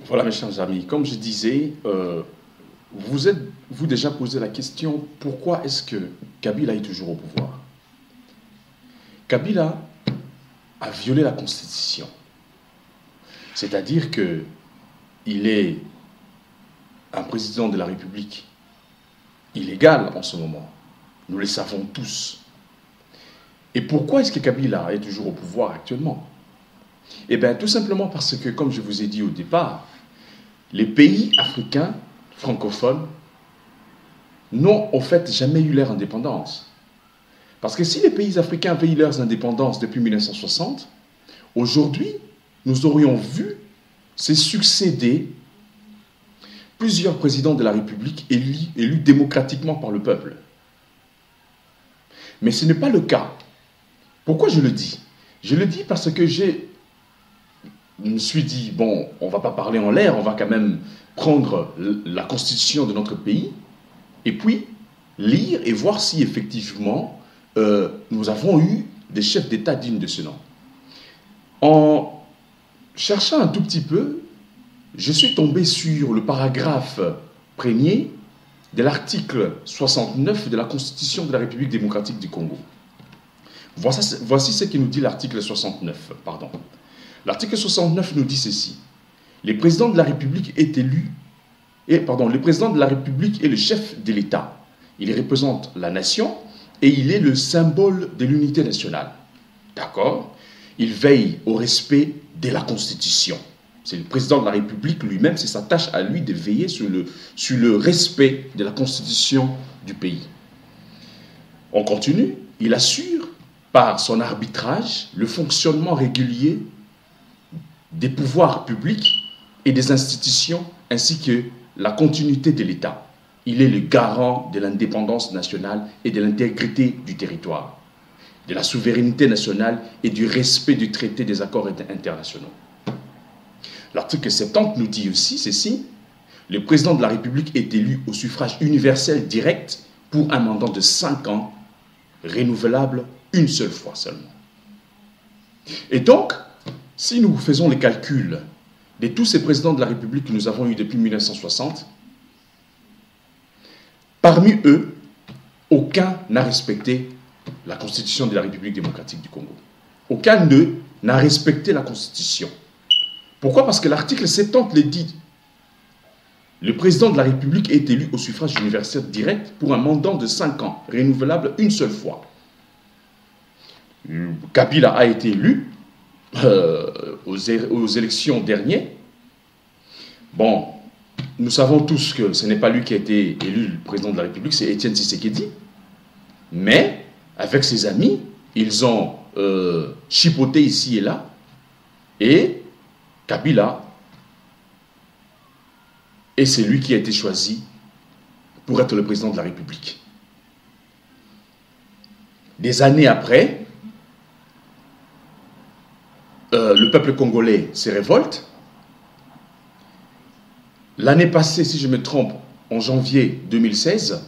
Voilà, mes chers amis, comme je disais, vous êtes-vous déjà posé la question pourquoi est-ce que Kabila est toujours au pouvoir? Kabila a violé la Constitution. C'est-à-dire que il est un président de la République illégal en ce moment. Nous le savons tous. Et pourquoi est-ce que Kabila est toujours au pouvoir actuellement? Eh bien, tout simplement parce que, comme je vous ai dit au départ, les pays africains francophones n'ont au fait jamais eu leur indépendance. Parce que si les pays africains avaient eu leur indépendance depuis 1960, aujourd'hui, nous aurions vu se succéder plusieurs présidents de la République élus démocratiquement par le peuple. Mais ce n'est pas le cas. Pourquoi je le dis? Je le dis parce que je me suis dit, bon, on ne va pas parler en l'air, on va quand même prendre la constitution de notre pays et puis lire et voir si effectivement nous avons eu des chefs d'État dignes de ce nom. En cherchant un tout petit peu, je suis tombé sur le paragraphe premier de l'article 69 de la Constitution de la République démocratique du Congo. Voici ce que nous dit l'article 69. L'article 69 nous dit ceci. Le président de la République est élu, le président de la République est le chef de l'État. Il représente la nation et il est le symbole de l'unité nationale. D'accord? Il veille au respect de la Constitution. C'est le président de la République lui-même, c'est sa tâche à lui de veiller sur le respect de la Constitution du pays. On continue. Il assure par son arbitrage le fonctionnement régulier des pouvoirs publics et des institutions ainsi que la continuité de l'État. Il est le garant de l'indépendance nationale et de l'intégrité du territoire, de la souveraineté nationale et du respect du traité des accords internationaux. L'article 70 nous dit aussi ceci. Le président de la République est élu au suffrage universel direct pour un mandat de 5 ans, renouvelable une seule fois seulement. Et donc, si nous faisons les calculs de tous ces présidents de la République que nous avons eus depuis 1960, parmi eux, aucun n'a respecté la Constitution de la République démocratique du Congo. Aucun d'eux n'a respecté la Constitution. Pourquoi? Parce que l'article 70 le dit. Le président de la République est élu au suffrage universel direct pour un mandat de 5 ans, renouvelable une seule fois. Kabila a été élu aux élections dernières. Bon, nous savons tous que ce n'est pas lui qui a été élu le président de la République, c'est Étienne Tshisekedi. Mais, avec ses amis, ils ont chipoté ici et là. Et Kabila est celui qui a été choisi pour être le président de la République. Des années après, le peuple congolais se révolte. L'année passée, si je me trompe, en janvier 2016,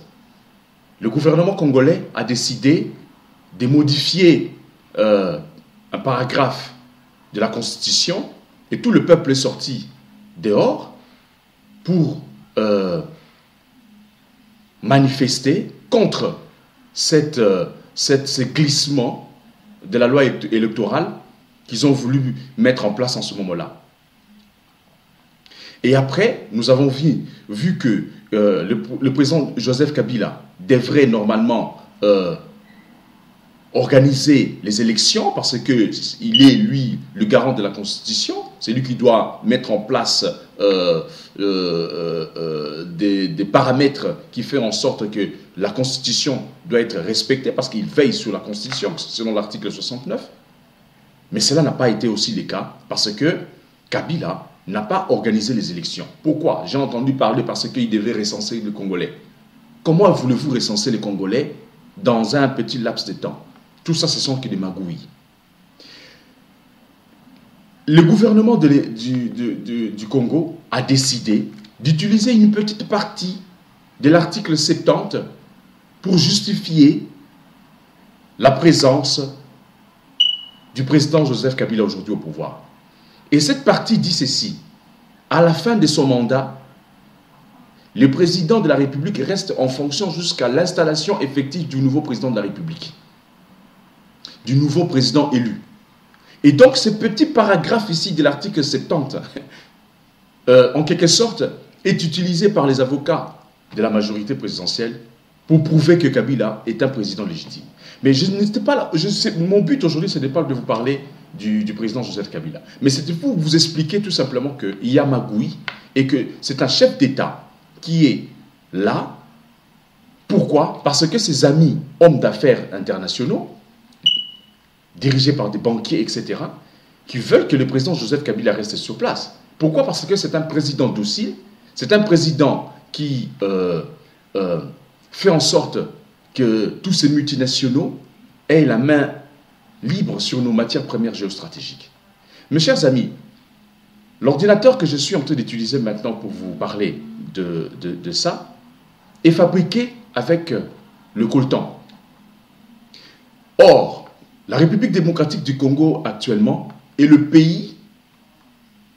le gouvernement congolais a décidé de modifier un paragraphe de la Constitution et tout le peuple est sorti dehors pour manifester contre ce glissement de la loi électorale qu'ils ont voulu mettre en place en ce moment-là. Et après, nous avons vu que le président Joseph Kabila devrait normalement organiser les élections parce qu'il est, lui, le garant de la Constitution. C'est lui qui doit mettre en place des paramètres qui font en sorte que la Constitution doit être respectée parce qu'il veille sur la Constitution, selon l'article 69. Mais cela n'a pas été aussi le cas parce que Kabila n'a pas organisé les élections. Pourquoi? J'ai entendu parler parce qu'il devait recenser les Congolais. Comment voulez-vous recenser les Congolais dans un petit laps de temps? Tout ça, ce sont que des magouilles. Le gouvernement du Congo a décidé d'utiliser une petite partie de l'article 70 pour justifier la présence du président Joseph Kabila aujourd'hui au pouvoir. Et cette partie dit ceci. à la fin de son mandat, le président de la République reste en fonction jusqu'à l'installation effective du nouveau président de la République, du nouveau président élu. Et donc, ce petit paragraphe ici de l'article 70, en quelque sorte, est utilisé par les avocats de la majorité présidentielle pour prouver que Kabila est un président légitime. Mais je n'étais pas là. Mon but aujourd'hui, ce n'est pas de vous parler du président Joseph Kabila, mais c'est de vous expliquer tout simplement qu'il y a magouille et que c'est un chef d'État qui est là. Pourquoi? Parce que ses amis, hommes d'affaires internationaux, dirigés par des banquiers, etc., qui veulent que le président Joseph Kabila reste sur place. Pourquoi? Parce que c'est un président docile, c'est un président qui fait en sorte que tous ces multinationaux aient la main libre sur nos matières premières géostratégiques. Mes chers amis, l'ordinateur que je suis en train d'utiliser maintenant pour vous parler de ça est fabriqué avec le coltan. Or, la République démocratique du Congo actuellement est le pays,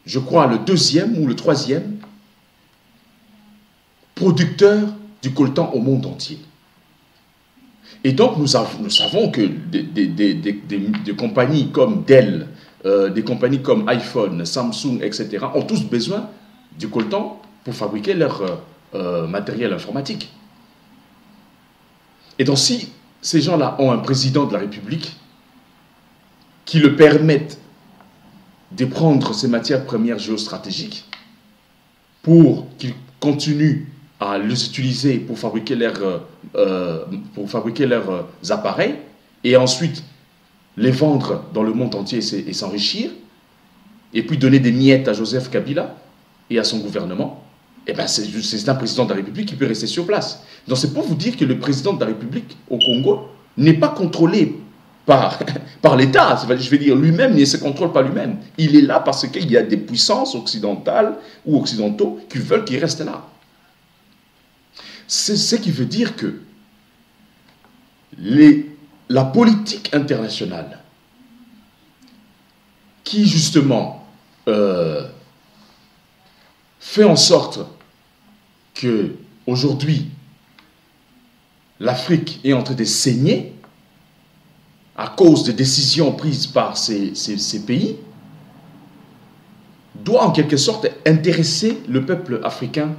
je crois, le deuxième ou le troisième producteur du coltan au monde entier. Et donc, nous savons que des compagnies comme Dell, des compagnies comme iPhone, Samsung, etc., ont tous besoin du coltan pour fabriquer leur matériel informatique. Et donc, si ces gens-là ont un président de la République qui le permette de prendre ces matières premières géostratégiques pour qu'ils continuent à les utiliser pour fabriquer leurs appareils et ensuite les vendre dans le monde entier et s'enrichir, et puis donner des miettes à Joseph Kabila et à son gouvernement, eh ben c'est un président de la République qui peut rester sur place. Donc c'est pour vous dire que le président de la République au Congo n'est pas contrôlé par l'État. Je vais dire, lui-même ne se contrôle pas lui-même. Il est là parce qu'il y a des puissances occidentales ou occidentaux qui veulent qu'il reste là. C'est ce qui veut dire que la politique internationale qui justement fait en sorte que aujourd'hui l'Afrique est en train de saigner à cause des décisions prises par ces pays, doit en quelque sorte intéresser le peuple africain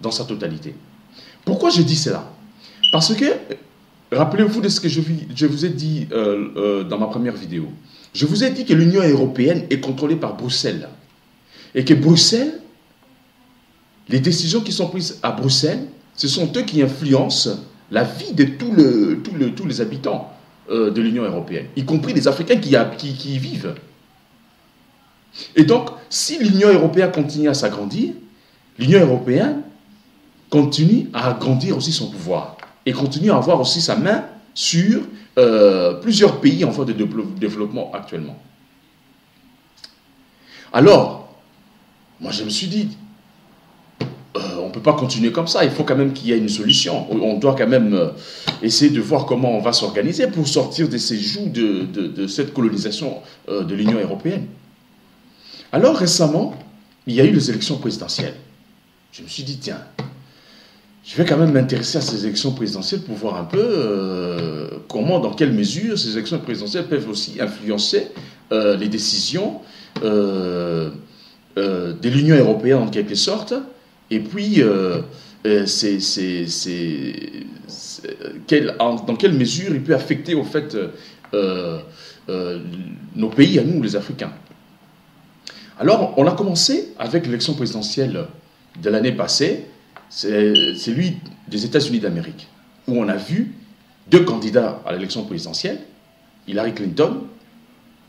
dans sa totalité. Pourquoi je dis cela? Parce que, rappelez-vous de ce que je vous ai dit dans ma première vidéo. Je vous ai dit que l'Union européenne est contrôlée par Bruxelles. Et que Bruxelles, les décisions qui sont prises à Bruxelles, ce sont eux qui influencent la vie de tous les habitants de l'Union européenne, y compris les Africains qui y vivent. Et donc, si l'Union européenne continue à s'agrandir, l'Union européenne continue à agrandir aussi son pouvoir et continue à avoir aussi sa main sur plusieurs pays en voie de développement actuellement. Alors, moi je me suis dit, on ne peut pas continuer comme ça, il faut quand même qu'il y ait une solution. On doit quand même essayer de voir comment on va s'organiser pour sortir de ces jougs de cette colonisation de l'Union européenne. Alors récemment, il y a eu les élections présidentielles. Je me suis dit, tiens, je vais quand même m'intéresser à ces élections présidentielles pour voir un peu comment, dans quelle mesure ces élections présidentielles peuvent aussi influencer les décisions de l'Union européenne en quelque sorte, et puis dans quelle mesure il peut affecter au fait nos pays à nous, les Africains. Alors, on a commencé avec l'élection présidentielle de l'année passée, c'est celui des États-Unis d'Amérique, où on a vu deux candidats à l'élection présidentielle, Hillary Clinton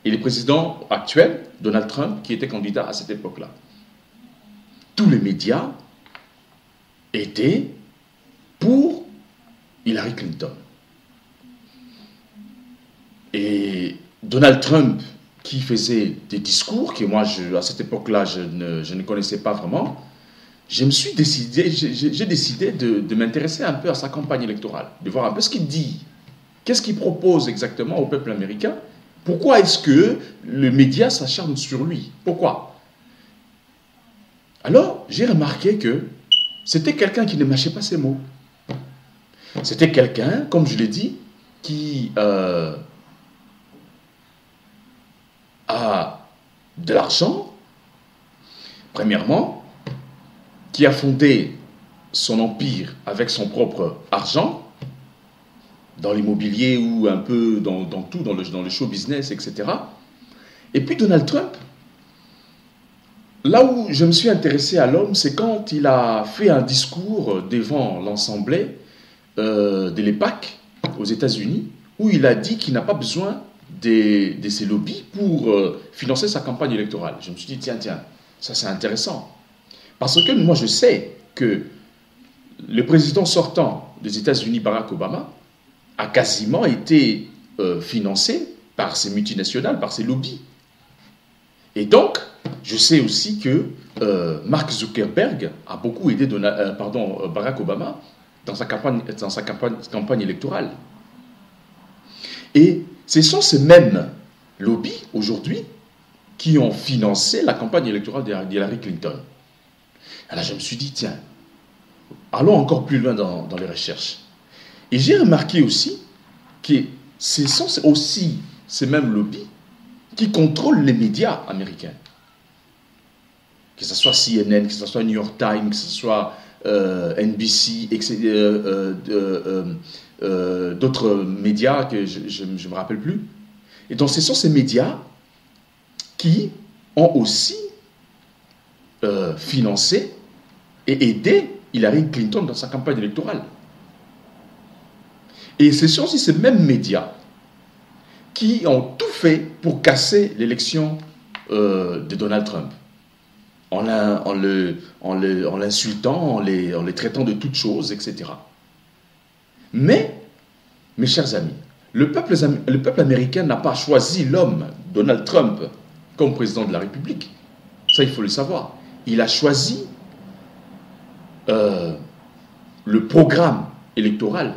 et le président actuel, Donald Trump, qui était candidat à cette époque-là. Tous les médias étaient pour Hillary Clinton. Et Donald Trump, qui faisait des discours que moi, à cette époque-là, je ne connaissais pas vraiment, j'ai décidé de m'intéresser un peu à sa campagne électorale, de voir un peu ce qu'il dit, qu'est-ce qu'il propose exactement au peuple américain, pourquoi est-ce que le média s'acharne sur lui, pourquoi? Alors, j'ai remarqué que c'était quelqu'un qui ne mâchait pas ses mots. C'était quelqu'un, comme je l'ai dit, qui a de l'argent, premièrement, qui a fondé son empire avec son propre argent, dans l'immobilier ou un peu dans tout, dans le show business, etc. Et puis Donald Trump, là où je me suis intéressé à l'homme, c'est quand il a fait un discours devant l'Assemblée de l'EPAC aux États-Unis, où il a dit qu'il n'a pas besoin de ces lobbies pour financer sa campagne électorale. Je me suis dit, tiens, ça c'est intéressant. Parce que moi je sais que le président sortant des États-Unis, Barack Obama, a quasiment été financé par ces multinationales, par ces lobbies. Et donc, je sais aussi que Mark Zuckerberg a beaucoup aidé Barack Obama dans sa campagne électorale. Et ce sont ces mêmes lobbies, aujourd'hui, qui ont financé la campagne électorale d'Hillary Clinton. Alors je me suis dit, tiens, allons encore plus loin dans les recherches. Et j'ai remarqué aussi que ce sont aussi ces mêmes lobbies qui contrôlent les médias américains. Que ce soit CNN, que ce soit New York Times, que ce soit NBC, d'autres médias que je ne me rappelle plus. Et donc ce sont ces médias qui ont aussi financé et aidé Hillary Clinton dans sa campagne électorale. Et ce sont aussi ces mêmes médias qui ont tout fait pour casser l'élection de Donald Trump. En l'insultant, en les traitant de toutes choses, etc. Mais, mes chers amis, le peuple américain n'a pas choisi l'homme, Donald Trump, comme président de la République. Ça, il faut le savoir. Il a choisi le programme électoral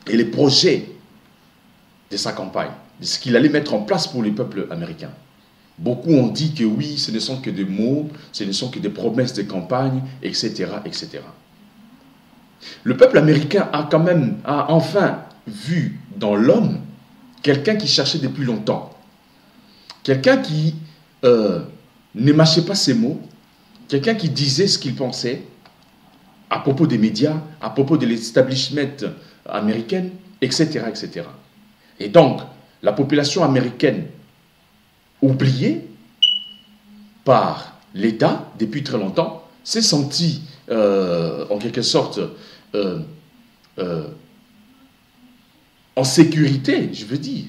et les projets de sa campagne, de ce qu'il allait mettre en place pour le peuple américain. Beaucoup ont dit que oui, ce ne sont que des mots, ce ne sont que des promesses de campagne, etc., etc. Le peuple américain a enfin vu dans l'homme quelqu'un qui cherchait depuis longtemps. Quelqu'un qui ne mâchait pas ses mots, quelqu'un qui disait ce qu'il pensait à propos des médias, à propos de l'establishment américain, etc., etc. Et donc, la population américaine, oubliée par l'État depuis très longtemps, s'est sentie en quelque sorte en sécurité, je veux dire.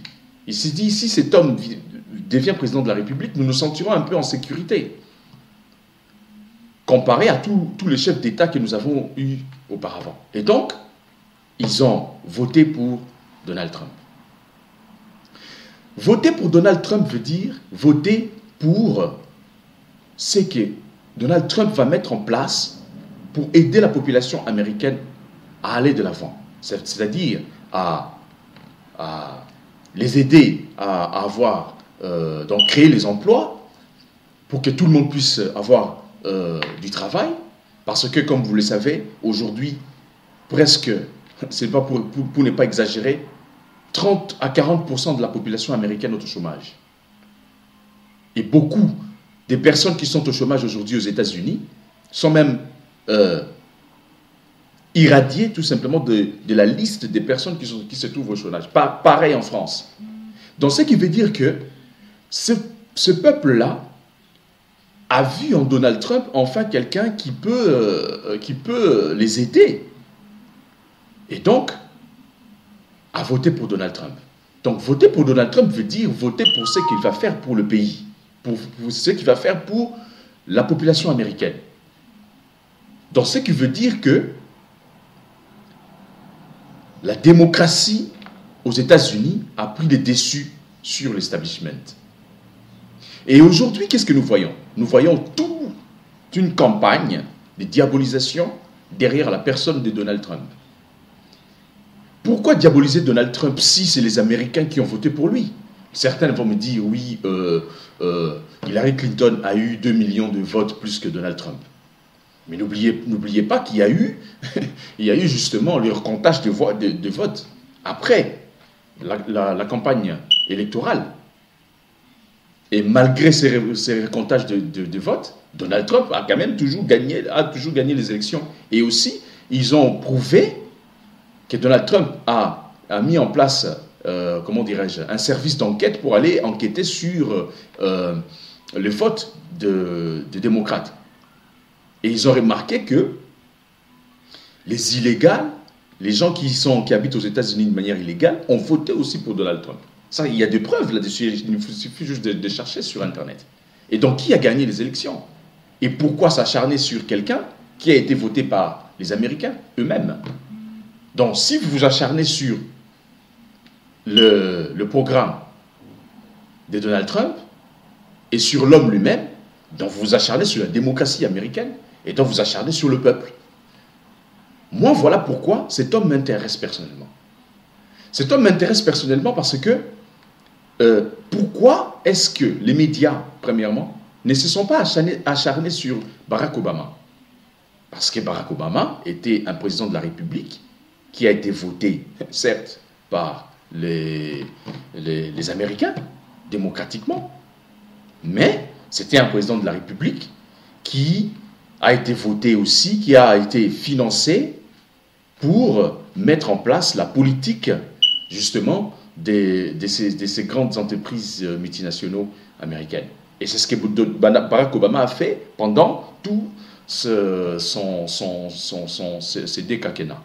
Il s'est dit, si cet homme devient président de la République, nous nous sentirons un peu en sécurité, comparé à tous les chefs d'État que nous avons eus auparavant. Et donc, ils ont voté pour Donald Trump. Voter pour Donald Trump veut dire voter pour ce que Donald Trump va mettre en place pour aider la population américaine à aller de l'avant. C'est-à-dire à les aider à avoir, donc créer les emplois pour que tout le monde puisse avoir du travail. Parce que, comme vous le savez, aujourd'hui, presque, c'est pas pour ne pas exagérer, 30 à 40% de la population américaine est au chômage. Et beaucoup des personnes qui sont au chômage aujourd'hui aux États-Unis sont même irradiées tout simplement de la liste des personnes qui se trouvent au chômage. Pareil en France. Donc ce qui veut dire que ce peuple-là a vu en Donald Trump enfin quelqu'un qui peut les aider. Et donc, à voter pour Donald Trump. Donc, voter pour Donald Trump veut dire voter pour ce qu'il va faire pour le pays, pour ce qu'il va faire pour la population américaine. Donc, ce qui veut dire que la démocratie aux États-Unis a pris le dessus sur l'establishment. Et aujourd'hui, qu'est-ce que nous voyons? Nous voyons toute une campagne de diabolisation derrière la personne de Donald Trump. Pourquoi diaboliser Donald Trump si c'est les Américains qui ont voté pour lui? Certains vont me dire, oui, Hillary Clinton a eu 2 millions de votes plus que Donald Trump. Mais n'oubliez pas qu'il y a eu, il y a eu justement le recomptage de votes après la campagne électorale. Et malgré ces recomptages de votes, Donald Trump a quand même toujours gagné les élections. Et aussi, ils ont prouvé que Donald Trump a mis en place, comment dirais-je, un service d'enquête pour aller enquêter sur le vote des démocrates. Et ils ont remarqué que les illégaux, les gens qui habitent aux États-Unis de manière illégale, ont voté aussi pour Donald Trump. Ça, il y a des preuves là-dessus, il suffit juste de chercher sur Internet. Et donc, qui a gagné les élections? Et pourquoi s'acharner sur quelqu'un qui a été voté par les Américains eux-mêmes? Donc, si vous vous acharnez sur le programme de Donald Trump et sur l'homme lui-même, donc vous vous acharnez sur la démocratie américaine et donc vous acharnez sur le peuple. Moi, voilà pourquoi cet homme m'intéresse personnellement. Cet homme m'intéresse personnellement parce que pourquoi est-ce que les médias, premièrement, ne se sont pas acharnés sur Barack Obama? Parce que Barack Obama était un président de la République qui a été voté, certes, par les Américains, démocratiquement, mais c'était un président de la République qui a été voté aussi, qui a été financé pour mettre en place la politique, justement, de ces grandes entreprises multinationales américaines. Et c'est ce que Barack Obama a fait pendant tout ces deux quinquennats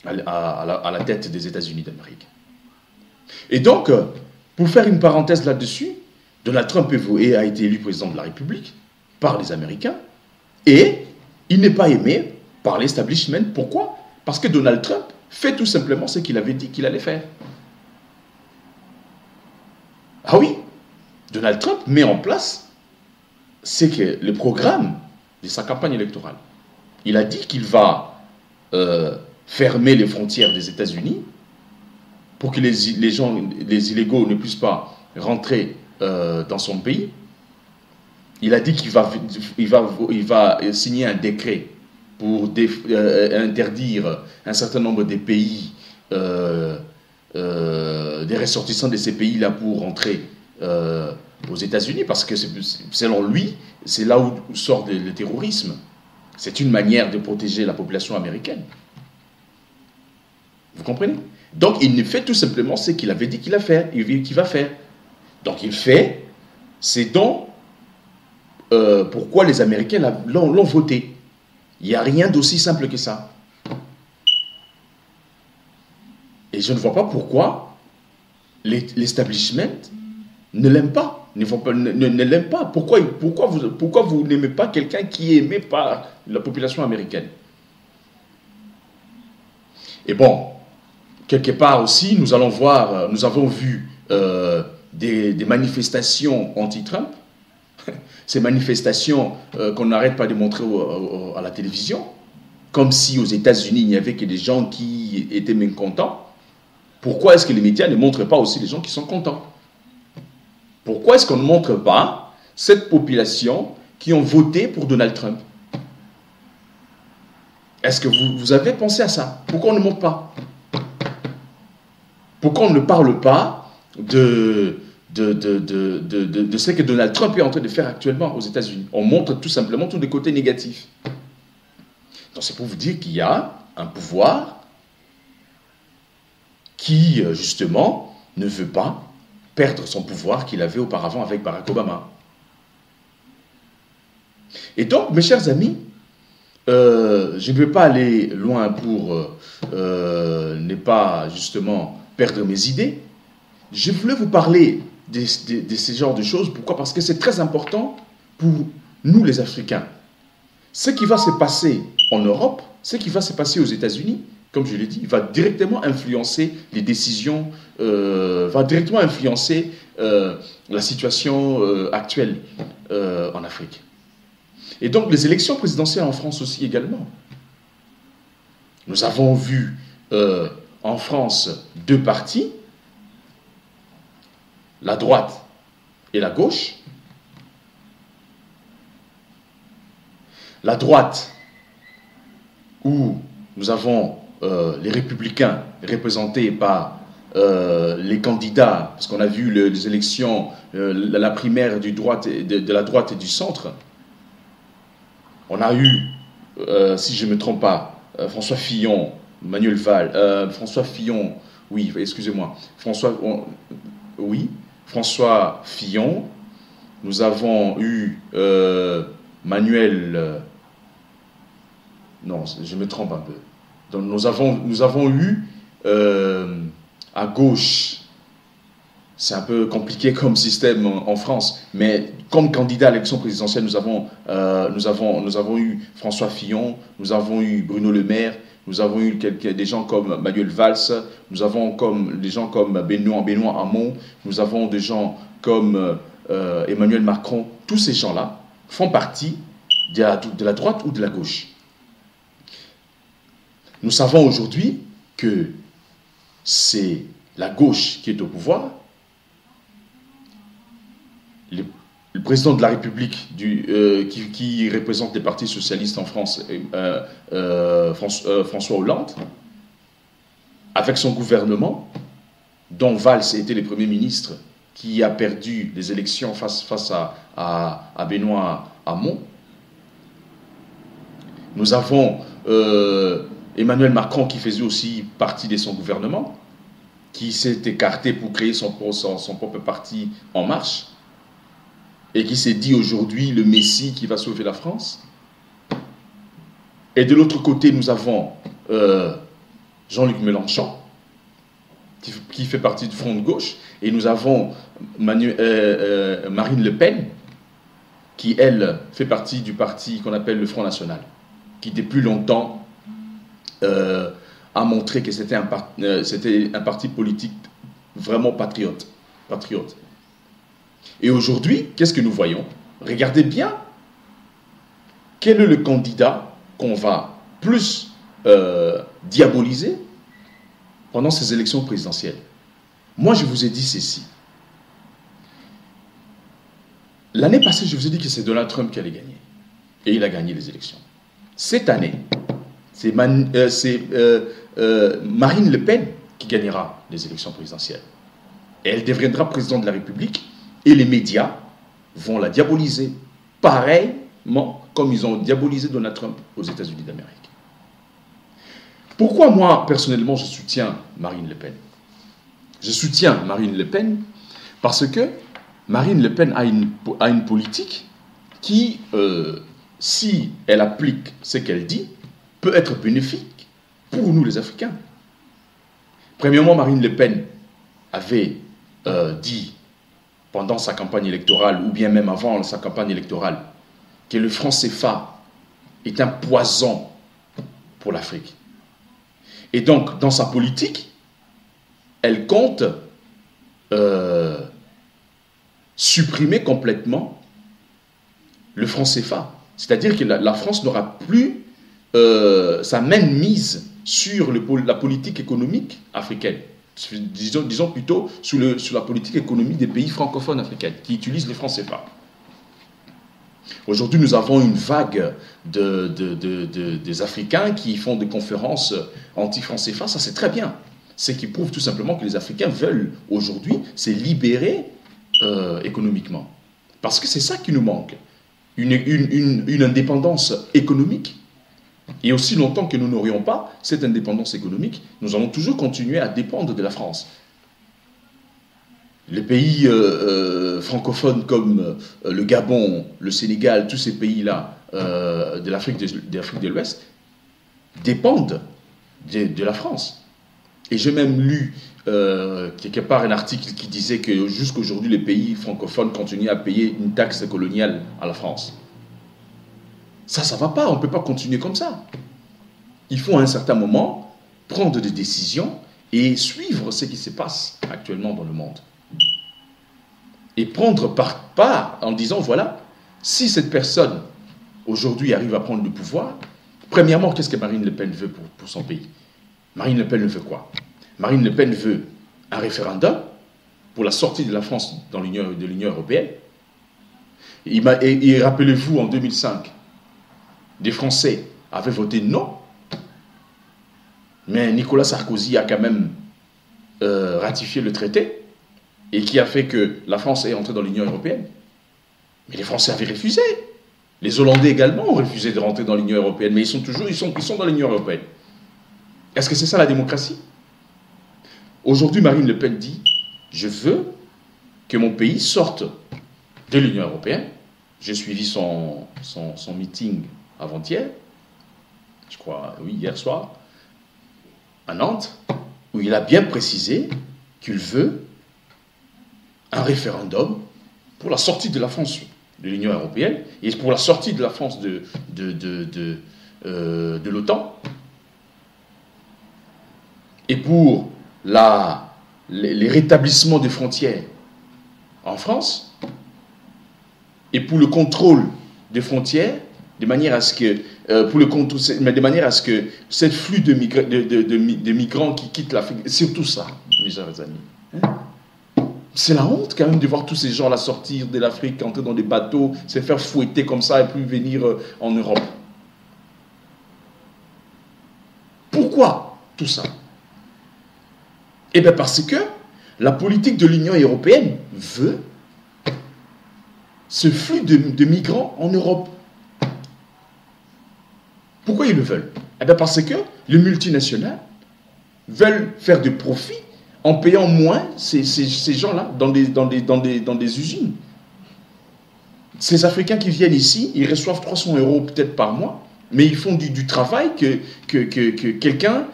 à la tête des États-Unis d'Amérique. Et donc, pour faire une parenthèse là-dessus, Donald Trump a été élu président de la République par les Américains et il n'est pas aimé par l'establishment. Pourquoi? Parce que Donald Trump fait tout simplement ce qu'il avait dit qu'il allait faire. Ah oui, Donald Trump met en place le programme de sa campagne électorale. Il a dit qu'il va fermer les frontières des États-Unis pour que les illégaux ne puissent pas rentrer dans son pays. Il a dit qu'il va signer un décret pour interdire un certain nombre de pays, des ressortissants de ces pays-là pour rentrer aux États-Unis, parce que selon lui, c'est là où sort le terrorisme. C'est une manière de protéger la population américaine. Vous comprenez? Donc, il ne fait tout simplement ce qu'il avait dit qu'il va faire. Donc, il fait, c'est donc pourquoi les Américains l'ont voté. Il n'y a rien d'aussi simple que ça. Et je ne vois pas pourquoi l'establishment ne l'aime pas. Ne l'aime pas. Pourquoi vous n'aimez pas quelqu'un qui est aimé par la population américaine? Et bon, quelque part aussi, nous avons vu des manifestations anti-Trump. Ces manifestations qu'on n'arrête pas de montrer à la télévision, comme si aux États-Unis, il n'y avait que des gens qui étaient mécontents. Pourquoi est-ce que les médias ne montrent pas aussi les gens qui sont contents? Pourquoi est-ce qu'on ne montre pas cette population qui ont voté pour Donald Trump? Est-ce que vous avez pensé à ça? Pourquoi on ne montre pas? Pourquoi on ne parle pas de ce que Donald Trump est en train de faire actuellement aux États-Unis? On montre tout simplement tous les côtés négatifs. Donc c'est pour vous dire qu'il y a un pouvoir qui, justement, ne veut pas perdre son pouvoir qu'il avait auparavant avec Barack Obama. Et donc, mes chers amis, je ne vais pas aller loin pour ne pas, justement, perdre mes idées. Je voulais vous parler de ce genre de choses. Pourquoi? Parce que c'est très important pour nous, les Africains. Ce qui va se passer en Europe, ce qui va se passer aux États-Unis, comme je l'ai dit, va directement influencer les décisions, va directement influencer la situation actuelle en Afrique. Et donc, les élections présidentielles en France aussi également. Nous avons vu en France deux partis la droite et la gauche. La droite, où nous avons les républicains représentés par les candidats, parce qu'on a vu les élections, la primaire de la droite et du centre. On a eu, si je ne me trompe pas, François Fillon, Manuel Valls, François Fillon, oui, excusez-moi, François Fillon. Nous avons eu Manuel, non, je me trompe un peu. Donc nous avons eu à gauche, c'est un peu compliqué comme système en France, mais comme candidat à l'élection présidentielle, nous avons eu François Fillon, nous avons eu Bruno Le Maire, nous avons eu des gens comme Manuel Valls, nous avons des gens comme Benoît Hamon, nous avons des gens comme Emmanuel Macron. Tous ces gens-là font partie de la droite ou de la gauche. Nous savons aujourd'hui que c'est la gauche qui est au pouvoir. Le président de la République qui représente les partis socialistes en France, François Hollande, avec son gouvernement, dont Valls était le Premier ministre, qui a perdu les élections face à Benoît Hamon. Nous avons Emmanuel Macron qui faisait aussi partie de son gouvernement, qui s'est écarté pour créer son propre parti En Marche, et qui s'est dit aujourd'hui le Messie qui va sauver la France. Et de l'autre côté, nous avons Jean-Luc Mélenchon, qui fait partie du Front de gauche, et nous avons Marine Le Pen, qui, elle, fait partie du parti qu'on appelle le Front National, qui depuis longtemps a montré que c'était un parti politique vraiment patriote. Et aujourd'hui, qu'est-ce que nous voyons? Regardez bien, quel est le candidat qu'on va plus diaboliser pendant ces élections présidentielles? Moi, je vous ai dit ceci. L'année passée, je vous ai dit que c'est Donald Trump qui allait gagner. Et il a gagné les élections. Cette année, c'est Marine Le Pen qui gagnera les élections présidentielles. Et elle deviendra présidente de la République. Et les médias vont la diaboliser, pareillement comme ils ont diabolisé Donald Trump aux États-Unis d'Amérique. Pourquoi moi, personnellement, je soutiens Marine Le Pen? Je soutiens Marine Le Pen parce que Marine Le Pen a une politique qui, si elle applique ce qu'elle dit, peut être bénéfique pour nous les Africains. Premièrement, Marine Le Pen avait dit pendant sa campagne électorale, ou bien même avant sa campagne électorale, que le franc CFA est un poison pour l'Afrique. Et donc, dans sa politique, elle compte supprimer complètement le franc CFA. C'est-à-dire que la France n'aura plus sa main mise sur la politique économique africaine. Disons plutôt sur la politique économique des pays francophones africains qui utilisent le franc CFA. Aujourd'hui, nous avons une vague des Africains qui font des conférences anti-franc CFA. Ça, c'est très bien. Ce qui prouve tout simplement que les Africains veulent aujourd'hui se libérer économiquement. Parce que c'est ça qui nous manque. Une indépendance économique. Et aussi longtemps que nous n'aurions pas cette indépendance économique, nous allons toujours continuer à dépendre de la France. Les pays francophones comme le Gabon, le Sénégal, tous ces pays-là de l'Afrique de l'Ouest dépendent de la France. Et j'ai même lu quelque part un article qui disait que jusqu'aujourd'hui les pays francophones continuent à payer une taxe coloniale à la France. Ça ne va pas, on ne peut pas continuer comme ça. Il faut à un certain moment prendre des décisions et suivre ce qui se passe actuellement dans le monde. Et prendre part en disant, voilà, si cette personne aujourd'hui arrive à prendre le pouvoir, premièrement, qu'est-ce que Marine Le Pen veut pour son pays? Marine Le Pen veut quoi? Marine Le Pen veut un référendum pour la sortie de la France de l'Union européenne. Et rappelez-vous, en 2005, des Français avaient voté non, mais Nicolas Sarkozy a quand même ratifié le traité et qui a fait que la France est entrée dans l'Union européenne. Mais les Français avaient refusé. Les Hollandais également ont refusé de rentrer dans l'Union européenne, mais ils sont dans l'Union européenne. Est-ce que c'est ça la démocratie? Aujourd'hui, Marine Le Pen dit « Je veux que mon pays sorte de l'Union européenne. » J'ai suivi son meeting avant-hier, je crois, oui, hier soir, à Nantes, où il a bien précisé qu'il veut un référendum pour la sortie de la France de l'Union européenne et pour la sortie de la France de l'OTAN et pour les rétablissements des frontières en France et pour le contrôle des frontières de manière à ce que ce flux de migrants qui quittent l'Afrique, c'est tout ça, mes chers amis. C'est la honte quand même de voir tous ces gens-là sortir de l'Afrique, entrer dans des bateaux, se faire fouetter comme ça et puis venir en Europe. Pourquoi tout ça? Eh bien parce que la politique de l'Union européenne veut ce flux de migrants en Europe. Pourquoi ils le veulent? Eh bien parce que les multinationales veulent faire des profits en payant moins ces gens-là dans des usines. Ces Africains qui viennent ici, ils reçoivent 300 € peut-être par mois, mais ils font du travail que quelqu'un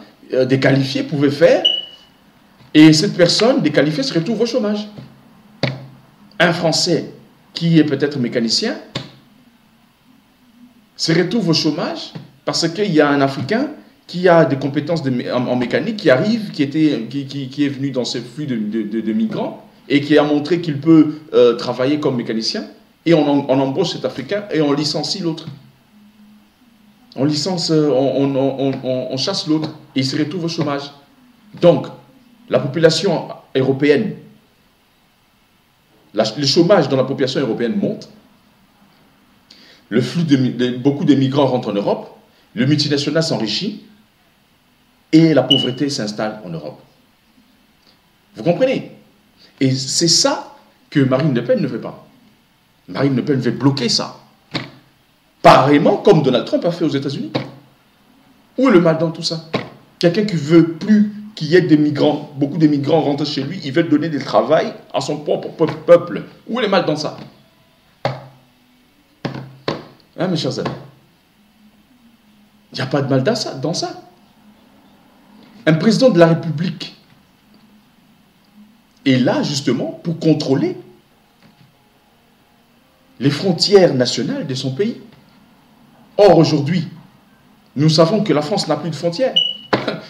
déqualifié pouvait faire, et cette personne déqualifiée se retrouve au chômage. Un Français qui est peut-être mécanicien se retrouve au chômage parce qu'il y a un Africain qui a des compétences en mécanique, qui arrive, qui est venu dans ce flux de migrants et qui a montré qu'il peut travailler comme mécanicien, et on embauche cet Africain et on licencie l'autre. On chasse l'autre et il se retrouve au chômage. Donc, la population européenne, le chômage dans la population européenne monte, le flux beaucoup de migrants rentrent en Europe, le multinational s'enrichit, et la pauvreté s'installe en Europe. Vous comprenez? Et c'est ça que Marine Le Pen ne veut pas. Marine Le Pen veut bloquer ça. Pareillement comme Donald Trump a fait aux États-Unis. Où est le mal dans tout ça? Quelqu'un qui veut plus qu'il y ait des migrants, beaucoup de migrants rentrent chez lui, il veut donner du travail à son propre peuple. Où est le mal dans ça? Hein, mes chers amis? Il n'y a pas de mal dans ça. Un président de la République est là justement pour contrôler les frontières nationales de son pays. Or, aujourd'hui, nous savons que la France n'a plus de frontières.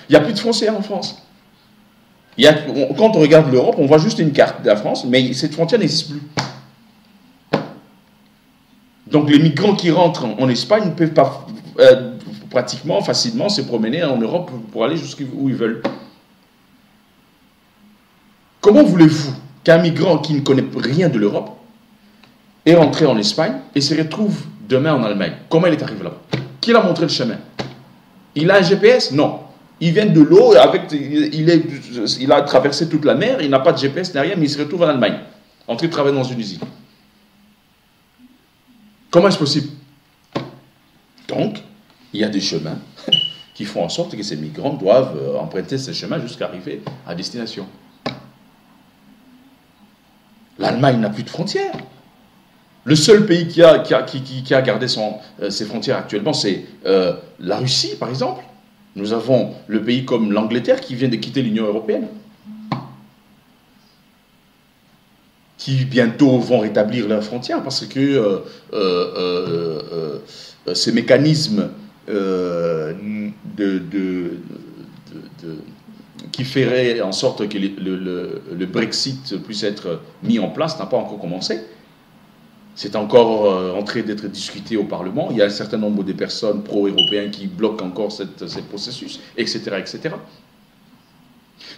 Il n'y a plus de frontières en France. Quand on regarde l'Europe, on voit juste une carte de la France, mais cette frontière n'existe plus. Donc les migrants qui rentrent en Espagne ne peuvent pas pratiquement, facilement se promener en Europe pour aller jusqu'où ils veulent. Comment voulez-vous qu'un migrant qui ne connaît rien de l'Europe est rentré en Espagne et se retrouve demain en Allemagne? Comment il est arrivé là-bas? Qui l'a montré le chemin? Il a un GPS? Non. Il vient de l'eau, il a traversé toute la mer, il n'a pas de GPS, ni rien, mais il se retrouve en Allemagne, en train de travailler dans une usine. Comment est-ce possible? Donc, il y a des chemins qui font en sorte que ces migrants doivent emprunter ces chemins jusqu'à arriver à destination. L'Allemagne n'a plus de frontières. Le seul pays qui a gardé ses frontières actuellement, c'est la Russie, par exemple. Nous avons le pays comme l'Angleterre qui vient de quitter l'Union européenne, qui bientôt vont rétablir leurs frontières parce que ces mécanismes qui feraient en sorte que le Brexit puisse être mis en place n'a pas encore commencé. C'est encore en train d'être discuté au Parlement. Il y a un certain nombre de personnes pro-européennes qui bloquent encore ce processus, etc., etc.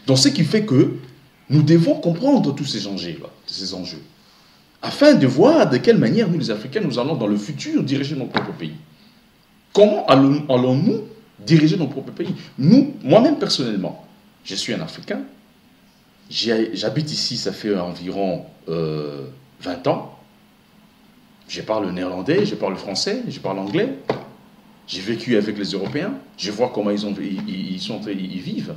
Donc, ce qui fait que Nous devons comprendre tous ces enjeux, afin de voir de quelle manière nous, les Africains, nous allons dans le futur diriger nos propres pays. Comment allons-nous diriger nos propres pays? Moi-même personnellement, je suis un Africain, j'habite ici, ça fait environ 20 ans, je parle le néerlandais, je parle le français, je parle l'anglais, j'ai vécu avec les Européens, je vois comment ils vivent.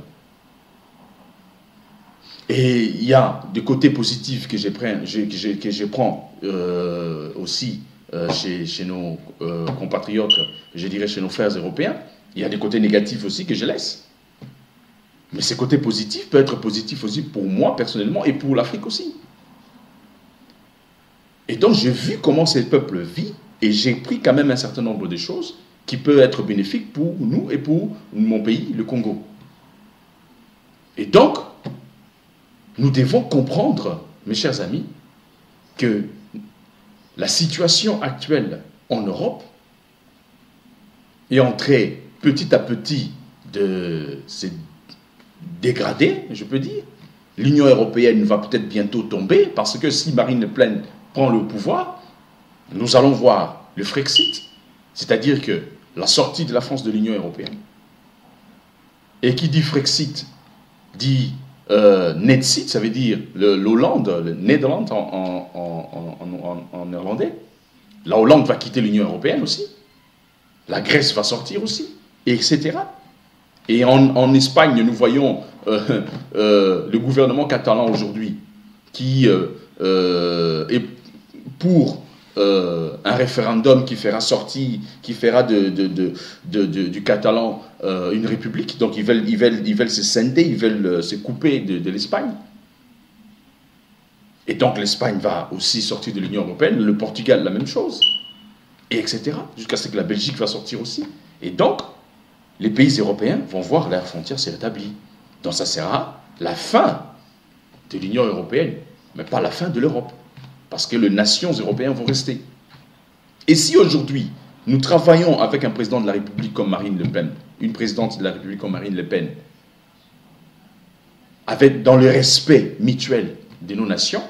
Et il y a des côtés positifs que je prends aussi chez nos compatriotes, je dirais chez nos frères européens. Il y a des côtés négatifs aussi que je laisse. Mais ces côtés positifs peuvent être positifs aussi pour moi personnellement et pour l'Afrique aussi. Et donc j'ai vu comment ces peuples vivent et j'ai pris quand même un certain nombre de choses qui peuvent être bénéfiques pour nous et pour mon pays, le Congo. Et donc, nous devons comprendre, mes chers amis, que la situation actuelle en Europe est en train petit à petit de se dégrader, je peux dire. L'Union européenne va peut-être bientôt tomber parce que si Marine Le Pen prend le pouvoir, nous allons voir le Frexit, c'est-à-dire que la sortie de la France de l'Union européenne. Et qui dit Frexit dit Netsit, ça veut dire l'Hollande, le Nederland en néerlandais. La Hollande va quitter l'Union européenne aussi. La Grèce va sortir aussi, etc. Et en Espagne, nous voyons le gouvernement catalan aujourd'hui qui est pour un référendum qui fera du catalan une république. Donc ils veulent se scinder, ils veulent se couper de l'Espagne. Et donc l'Espagne va aussi sortir de l'Union européenne, le Portugal la même chose, et etc. Jusqu'à ce que la Belgique va sortir aussi. Et donc, les pays européens vont voir leurs frontières se rétablir. Donc ça sera la fin de l'Union européenne, mais pas la fin de l'Europe. Parce que les nations européennes vont rester. Et si aujourd'hui, nous travaillons avec un président de la République comme Marine Le Pen, une présidente de la République comme Marine Le Pen, dans le respect mutuel de nos nations,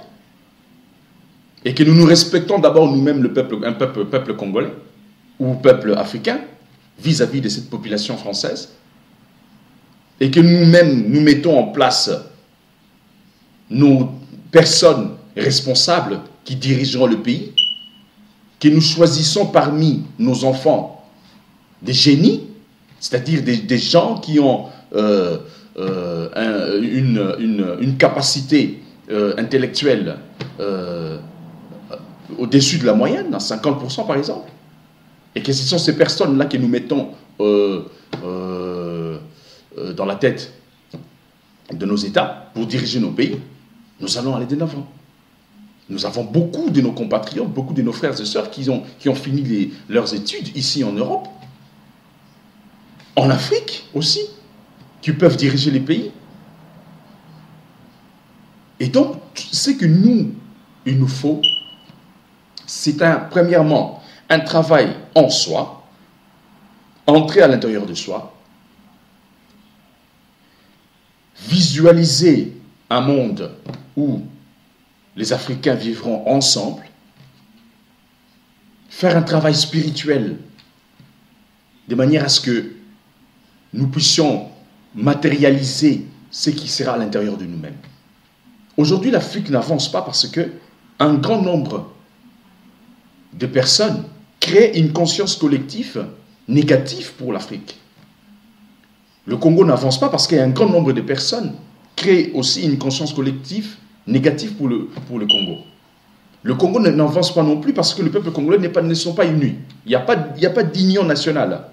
et que nous nous respectons d'abord nous-mêmes, peuple congolais, ou peuple africain, vis-à-vis de cette population française, et que nous-mêmes nous mettons en place nos personnes responsables qui dirigeront le pays, que nous choisissons parmi nos enfants des génies, c'est-à-dire des gens qui ont une capacité intellectuelle au-dessus de la moyenne, à 50% par exemple, et que ce sont ces personnes-là que nous mettons dans la tête de nos États pour diriger nos pays, nous allons aller de l'avant. Nous avons beaucoup de nos compatriotes, beaucoup de nos frères et sœurs qui ont fini leurs études ici en Europe, en Afrique aussi, qui peuvent diriger les pays. Et donc, ce que il nous faut, c'est premièrement un travail en soi, entrer à l'intérieur de soi, visualiser un monde où les Africains vivront ensemble, faire un travail spirituel de manière à ce que nous puissions matérialiser ce qui sera à l'intérieur de nous-mêmes. Aujourd'hui, l'Afrique n'avance pas parce que un grand nombre de personnes créent une conscience collective négative pour l'Afrique. Le Congo n'avance pas parce qu'un grand nombre de personnes créent aussi une conscience collective négative pour le Congo. Le Congo n'avance pas non plus parce que le peuple congolais ne sont pas unis. Il n'y a pas d'union nationale.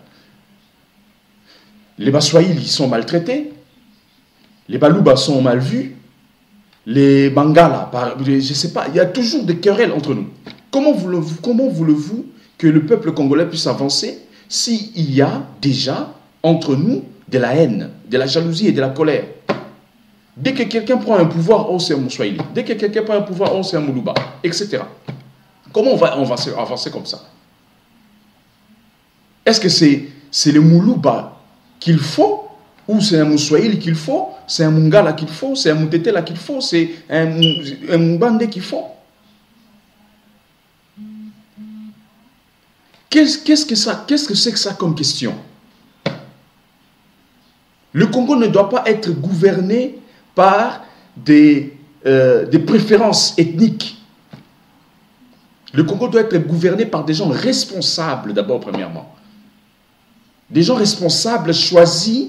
Les Baswahili sont maltraités, les Baluba sont mal vus, les Bangala, je ne sais pas, il y a toujours des querelles entre nous. Comment voulez-vous que le peuple congolais puisse avancer s'il y a déjà entre nous de la haine, de la jalousie et de la colère? Dès que quelqu'un prend un pouvoir, oh c'est un Moussouaïli. Dès que quelqu'un prend un pouvoir, oh c'est un Moulouba, etc. Comment on va avancer comme ça? Est-ce que c'est le Moulouba qu'il faut ou c'est un Moussouaïli qu'il faut c'est un Mungala qu'il faut, c'est un Mutetela qu'il faut, c'est un Mbande qu'il faut. Qu'est-ce que c'est que ça comme question? Le Congo ne doit pas être gouverné par des préférences ethniques. Le Congo doit être gouverné par des gens responsables, d'abord, premièrement. Des gens responsables choisis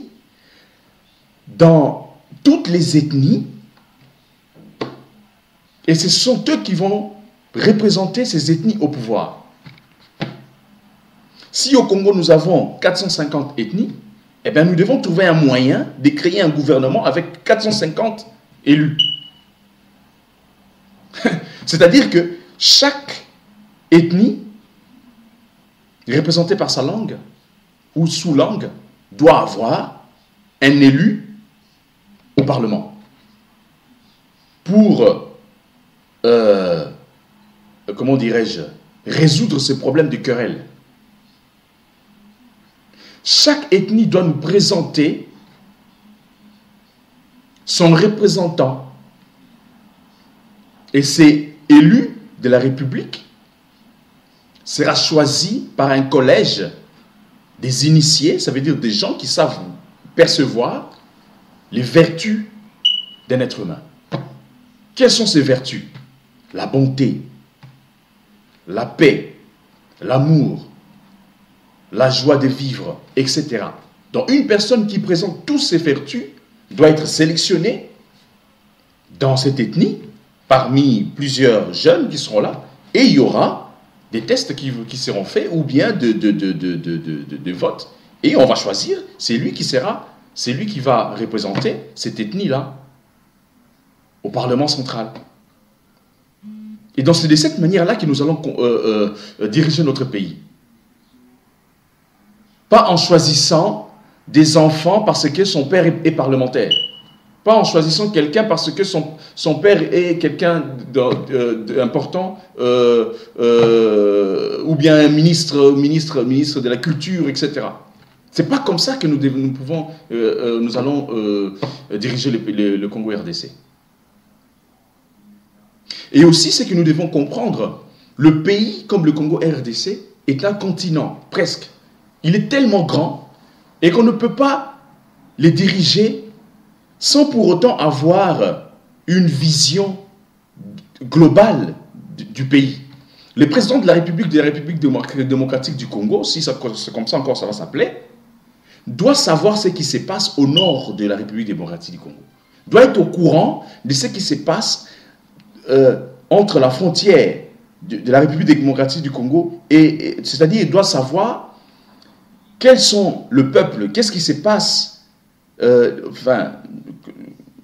dans toutes les ethnies. Et ce sont eux qui vont représenter ces ethnies au pouvoir. Si au Congo nous avons 450 ethnies, eh bien nous devons trouver un moyen de créer un gouvernement avec 450 élus. C'est-à-dire que chaque ethnie, représentée par sa langue ou sous-langue, doit avoir un élu au Parlement pour, comment dirais-je, résoudre ces problèmes de querelle. Chaque ethnie doit nous présenter son représentant. Et c'est élu de la République sera choisi par un collège des initiés, ça veut dire des gens qui savent percevoir les vertus d'un être humain. Quelles sont ces vertus? La bonté, la paix, l'amour, la joie de vivre, etc. Donc une personne qui présente toutes ces vertus doit être sélectionnée dans cette ethnie, parmi plusieurs jeunes qui seront là, et il y aura des tests qui seront faits, ou bien de vote, et on va choisir, c'est lui qui va représenter cette ethnie-là au Parlement central. Et donc c'est de cette manière-là que nous allons diriger notre pays. Pas en choisissant des enfants parce que son père est parlementaire. Pas en choisissant quelqu'un parce que son père est quelqu'un d'important, ou bien un ministre de la culture, etc. C'est pas comme ça que nous allons diriger le Congo RDC. Et aussi, c'est que nous devons comprendre, le pays comme le Congo RDC est un continent, presque. Il est tellement grand et qu'on ne peut pas les diriger sans pour autant avoir une vision globale du pays. Le président de la République démocratique du Congo, si c'est comme ça encore ça va s'appeler, doit savoir ce qui se passe au nord de la République démocratique du Congo. Doit être au courant de ce qui se passe entre la frontière de la République démocratique du Congo, c'est-à-dire il doit savoir quels sont le peuple, qu'est-ce qui se passe, enfin,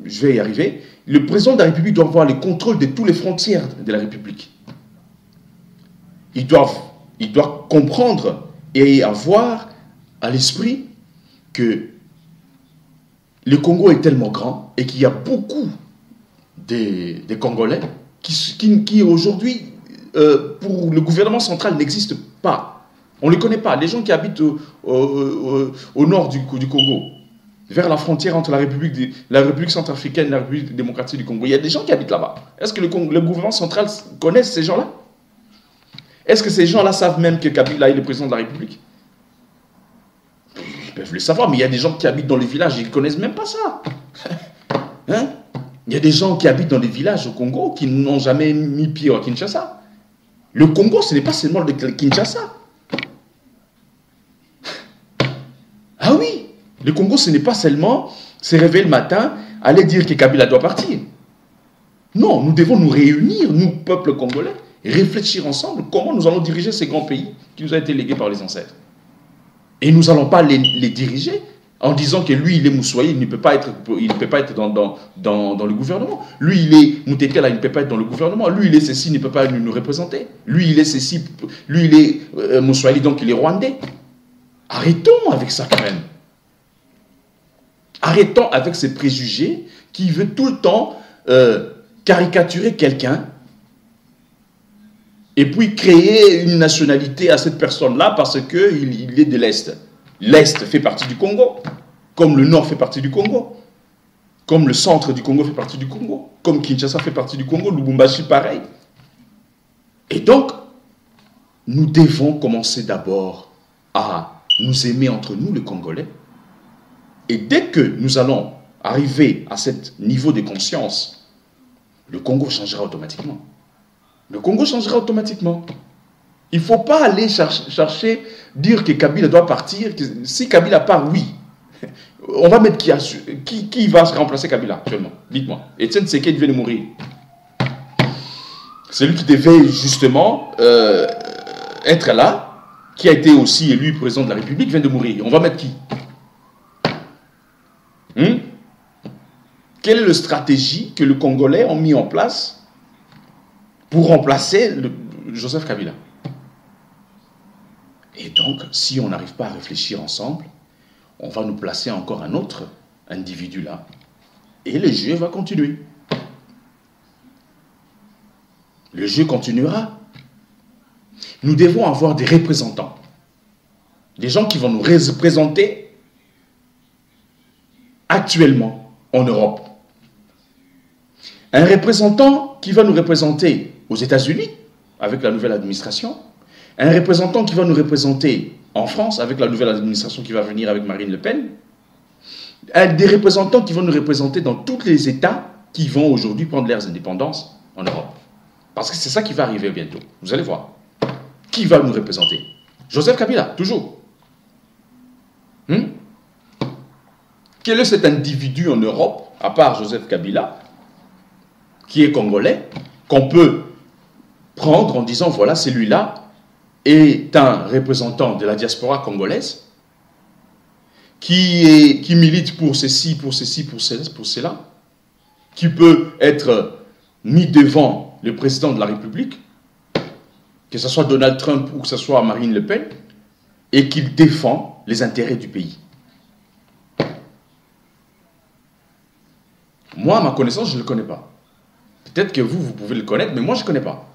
je vais y arriver. Le président de la République doit avoir le contrôle de toutes les frontières de la République. Il doit comprendre et avoir à l'esprit que le Congo est tellement grand et qu'il y a beaucoup des Congolais qui aujourd'hui, pour le gouvernement central, n'existent pas. On ne les connaît pas. Les gens qui habitent au nord du Congo, vers la frontière entre la République centrafricaine et la République démocratique du Congo, il y a des gens qui habitent là-bas. Est-ce que le gouvernement central connaît ces gens-là? Est-ce que ces gens-là savent même que Kabila est le président de la République? Ils peuvent le savoir, mais il y a des gens qui habitent dans les villages, ils ne connaissent même pas ça. Hein? Il y a des gens qui habitent dans les villages au Congo qui n'ont jamais mis pied à Kinshasa. Le Congo, ce n'est pas seulement le Kinshasa. Ah oui, le Congo, ce n'est pas seulement se réveiller le matin, aller dire que Kabila doit partir. Non, nous devons nous réunir, nous, peuple congolais, et réfléchir ensemble comment nous allons diriger ces grands pays qui nous ont été légués par les ancêtres. Et nous n'allons pas les diriger en disant que lui, il est Moussoui, il ne peut pas être dans le gouvernement. Lui, il est Moutetela, il ne peut pas être dans le gouvernement. Lui, il est ceci, il ne peut pas nous représenter. Lui, il est ceci, lui, il est Moussoui, donc il est rwandais. Arrêtons avec ça quand même. Arrêtons avec ces préjugés qui veulent tout le temps caricaturer quelqu'un et puis créer une nationalité à cette personne-là parce qu'il est de l'Est. L'Est fait partie du Congo, comme le Nord fait partie du Congo. Comme le centre du Congo fait partie du Congo. Comme Kinshasa fait partie du Congo, Lubumbashi pareil. Et donc, nous devons commencer d'abord à nous aimer entre nous, les Congolais. Et dès que nous allons arriver à ce niveau de conscience, le Congo changera automatiquement. Le Congo changera automatiquement. Il ne faut pas aller chercher, dire que Kabila doit partir. Si Kabila part, oui. On va mettre qui va remplacer Kabila actuellement? Dites-moi. Etienne Tshisekedi vient de mourir. C'est lui qui devait justement être là, qui a été aussi élu président de la République, vient de mourir. On va mettre qui? Quelle est la stratégie que les Congolais ont mis en place pour remplacer Joseph Kabila? Et donc, si on n'arrive pas à réfléchir ensemble, on va nous placer encore un autre individu là. Et le jeu va continuer. Le jeu continuera. Nous devons avoir des représentants. Des gens qui vont nous représenter actuellement en Europe. Un représentant qui va nous représenter aux États-Unis avec la nouvelle administration. Un représentant qui va nous représenter en France avec la nouvelle administration qui va venir avec Marine Le Pen. Des représentants qui vont nous représenter dans tous les États qui vont aujourd'hui prendre leurs indépendances en Europe. Parce que c'est ça qui va arriver bientôt. Vous allez voir. Qui va nous représenter? Joseph Kabila, toujours. Quel est cet individu en Europe, à part Joseph Kabila, qui est congolais, qu'on peut prendre en disant, voilà, celui-là est un représentant de la diaspora congolaise, qui milite pour ceci, pour ceci, pour cela, qui peut être mis devant le président de la République, que ce soit Donald Trump ou que ce soit Marine Le Pen, et qu'il défend les intérêts du pays. Moi, à ma connaissance, je ne le connais pas. Peut-être que vous pouvez le connaître, mais moi, je ne connais pas.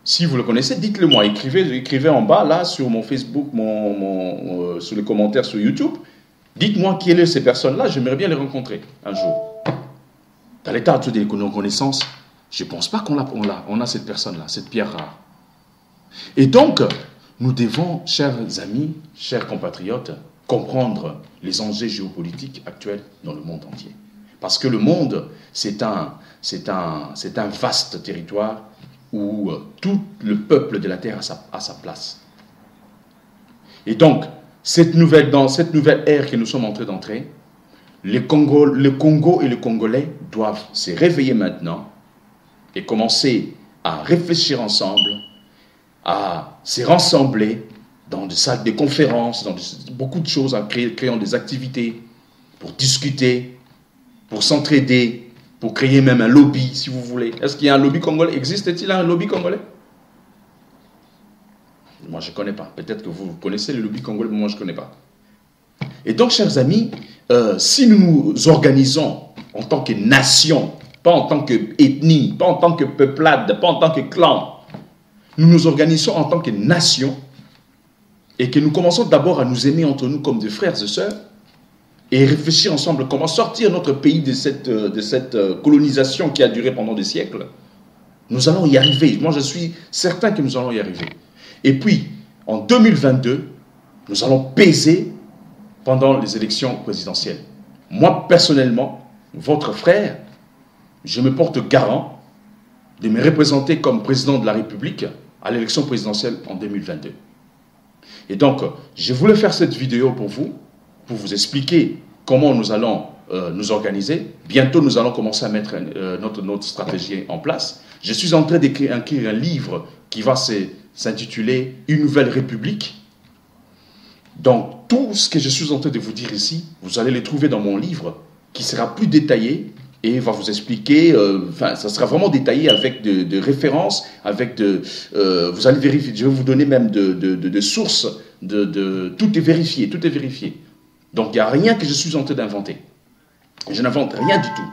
Si vous le connaissez, dites-le moi. Écrivez en bas, là, sur mon Facebook, sur les commentaires sur YouTube. Dites-moi qui est ces personnes-là, j'aimerais bien les rencontrer un jour. Dans l'état de nos connaissances, je ne pense pas qu'on a cette personne-là, cette pierre rare. Et donc, nous devons, chers amis, chers compatriotes, comprendre les enjeux géopolitiques actuels dans le monde entier. Parce que le monde, c'est un vaste territoire où tout le peuple de la Terre a sa place. Et donc, dans cette nouvelle ère que nous sommes en train d'entrer, le Congo et les Congolais doivent se réveiller maintenant et commencer à réfléchir ensemble, à se rassembler dans des salles de conférences, dans beaucoup de choses, en créant des activités pour discuter, pour s'entraider, pour créer même un lobby, si vous voulez. Est-ce qu'il y a un lobby congolais? Existe-t-il un lobby congolais? Moi, je ne connais pas. Peut-être que vous connaissez le lobby congolais, mais moi, je ne connais pas. Et donc, chers amis, si nous nous organisons en tant que nation, pas en tant qu'ethnie, pas en tant que peuplade, pas en tant que clan, nous nous organisons en tant que nation et que nous commençons d'abord à nous aimer entre nous comme des frères et sœurs et réfléchir ensemble comment sortir notre pays de cette colonisation qui a duré pendant des siècles, nous allons y arriver. Moi, je suis certain que nous allons y arriver. Et puis, en 2022, nous allons peser pendant les élections présidentielles. Moi, personnellement, votre frère, je me porte garant de me représenter comme président de la République à l'élection présidentielle en 2022. Et donc, je voulais faire cette vidéo pour vous expliquer comment nous allons nous organiser. Bientôt, nous allons commencer à mettre notre stratégie en place. Je suis en train d'écrire un livre qui va s'intituler « Une nouvelle République ». Donc, tout ce que je suis en train de vous dire ici, vous allez le trouver dans mon livre, qui sera plus détaillé et va vous expliquer, ça sera vraiment détaillé avec de références, vous allez vérifier, je vais vous donner même de sources, tout est vérifié, tout est vérifié. Donc, il n'y a rien que je suis en train d'inventer. Je n'invente rien du tout.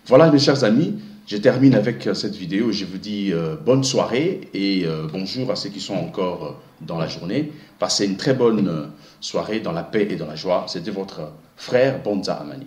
Voilà, mes chers amis, je termine avec cette vidéo. Je vous dis bonne soirée et bonjour à ceux qui sont encore dans la journée. Passez une très bonne soirée dans la paix et dans la joie. C'était votre frère Bonza Amani.